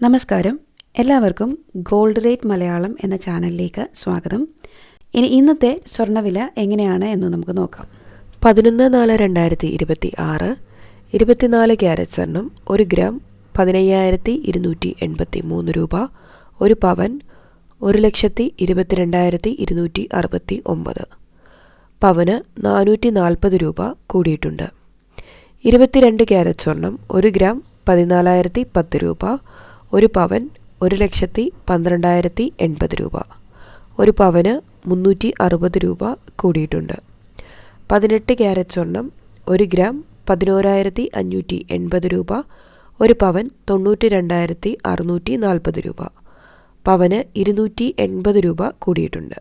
നമസ്കാരം, എല്ലാവർക്കും gold rate Malayalam എന്ന ചാനലിലേക്ക് സ്വാഗതം. ഇന്നത്തെ സ്വർണ്ണവില എങ്ങനെയാണ് എന്ന് നമുക്ക് നോക്കാം. 11/4/2026 24 ക്യാരറ്റ് സ്വർണം 1 ഗ്രാം 15,283 രൂപ, 1 പവൻ 1,22,269, പവന് 440 രൂപ കൂടിയിട്ടുണ്ട്. 22 ക്യാരറ്റ് സ്വർണം 1 ഗ്രാം 14,010 രൂപ, 1 പവൻ 1,12,080 രൂപ, 1 പവന് 360 രൂപ കൂടിയിട്ടുണ്ട്. 18 ക്യാരറ്റ് സ്വർണം 1 ഗ്രാം 11,580 രൂപ, 1 പവൻ 92,640 രൂപ, പവന് 280 രൂപ കൂടിയിട്ടുണ്ട്.